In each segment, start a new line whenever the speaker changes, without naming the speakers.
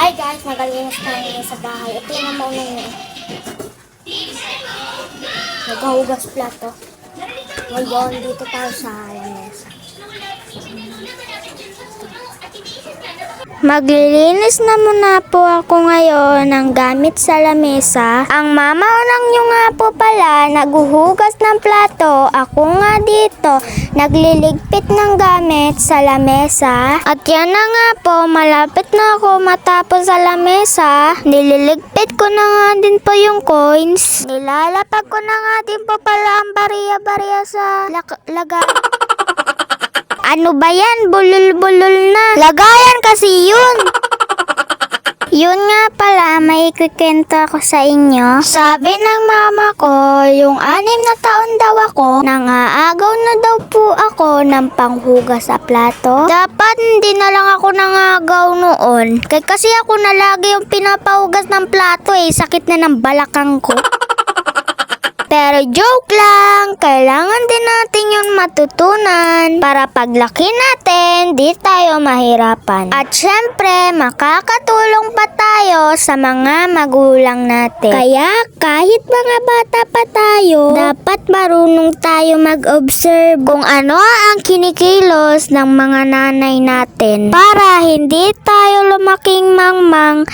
Hi guys, magalinis tayo ngayon sa bahay. Ito yung mauna nyo. Naghahugas plato. Ngayon, dito tayo sa lamesa. Maglilinis na muna po ako ngayon ng gamit sa lamesa. Ang mamaunang nyo nga po pala, naghuhugas ng plato. Ako nga dito, nagliligpit ng gamit sa lamesa. At yan na nga po, malapit na ako matapos sa lamesa. Nililigpit ko na nga din po yung coins. Nilalapag ko na nga din po pala ang bariya-bariya sa lagay. Ano ba yan? Bulol-bulol na. Lagayan kasi yun. Yun nga pala, may ikukwento ako sa inyo. Sabi ng mama ko, yung 6 na taon daw ako, nangaagaw na daw po ako ng panghugas sa plato. Dapat hindi na lang ako nangaagaw noon. Kasi ako na lagi yung pinapahugas ng plato sakit na ng balakang ko. Pero joke lang, kailangan din natin yun matutunan para paglaki natin, di tayo mahirapan. At syempre, makakatulong pa tayo sa mga magulang natin. Kaya kahit mga bata pa tayo, dapat marunong tayo mag-observe kung ano ang kinikilos ng mga nanay natin para hindi tayo lumaking mangmang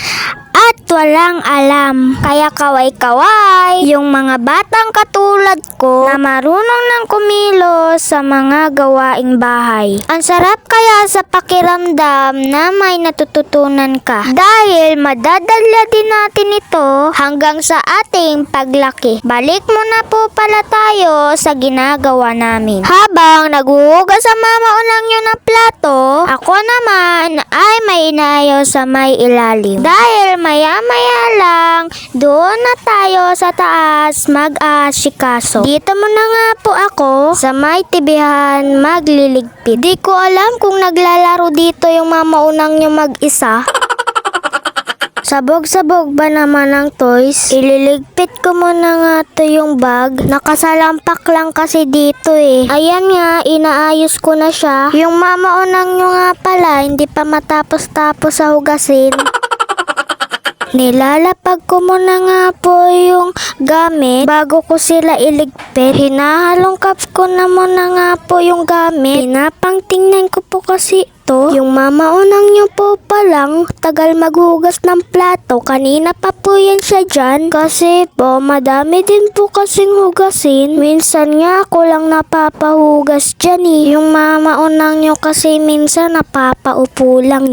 at walang alam. Kaya kaway-kaway yung mga batang katulad ko na marunong ng kumilos sa mga gawaing bahay. Ang sarap kaya sa pakiramdam na may natututunan ka. Dahil madadala din natin ito hanggang sa ating paglaki. Balik muna po pala tayo sa ginagawa namin. Habang naghuhugas sa mamaunang nyo ng plato, ako naman ay may inayos sa may ilalim. Dahil maya-maya lang, doon na tayo sa taas mag-aasikaso. Dito muna nga po ako sa may tibihan magliligpit. Di ko alam kung naglalaro dito yung mamaunang nyo mag-isa. Sabog-sabog ba naman ang toys? Ililigpit ko muna nga to yung bag. Nakasalampak lang kasi dito Ayan nga, inaayos ko na siya. Yung mamaunang nyo nga pala, hindi pa matapos-tapos sa hugasin. Nilalapag ko muna nga po yung gamit bago ko sila iligpit. Hinahalongkap ko na muna nga po yung gamit. Pinapangtingnan ko po kasi ito. Yung mamaunang nyo po palang tagal maghugas ng plato. Kanina pa po yan siya dyan. Kasi po madami din po kasing hugasin. Minsan nga ako lang napapahugas dyan Yung mamaunang nyo kasi minsan napapaupo lang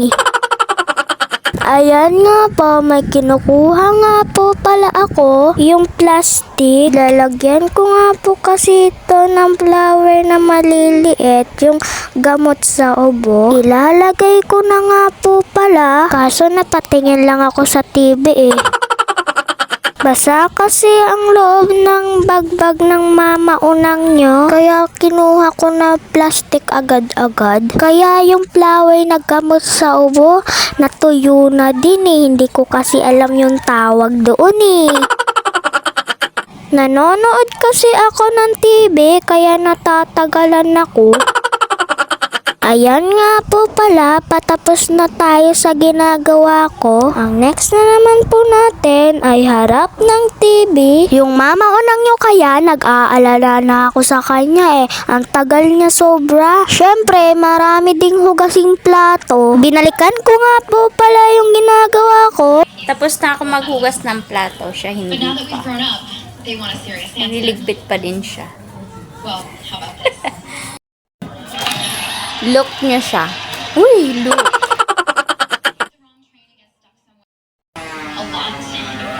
Ayan nga po, may kinukuha nga po pala ako, yung plastic. Lalagyan ko nga po kasi ito ng flower na maliliit, yung gamot sa ubo. Ilalagay ko na nga po pala, kaso napatingin lang ako sa TV Basa kasi ang loob ng bagbag ng mamaunang nyo. Kaya kinuha ko na plastic agad-agad. Kaya yung flower na gamot sa ubo, natuyo na din Hindi ko kasi alam yung tawag doon Nanonood kasi ako ng TV, kaya natatagalan ako. Ayan nga po pala, patapos na tayo sa ginagawa ko. Ang next na naman po natin ay harap ng TV. Yung mamaunang nyo kaya, nag-aalala na ako sa kanya Ang tagal niya sobra. Syempre, marami ding hugasing plato. Binalikan ko nga po pala yung ginagawa ko.
Tapos na ako maghugas ng plato, siya hindi pa. Nililigpit pa din siya. Look niya siya. Uy, look.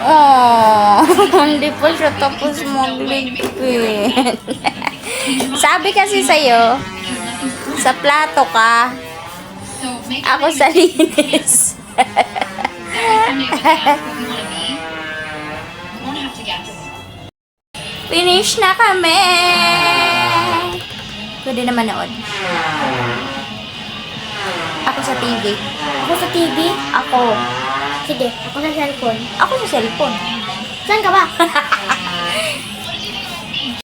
Oh, hindi pa siya tapos magligpit. Sabi kasi sa'yo, sa plato ka, ako sa linis. Finish na kami! Pwede naman nood. Ako sa TV.
Ako sa TV?
Ako.
Sige, ako sa cellphone.
Ako sa cellphone.
Saan ka ba?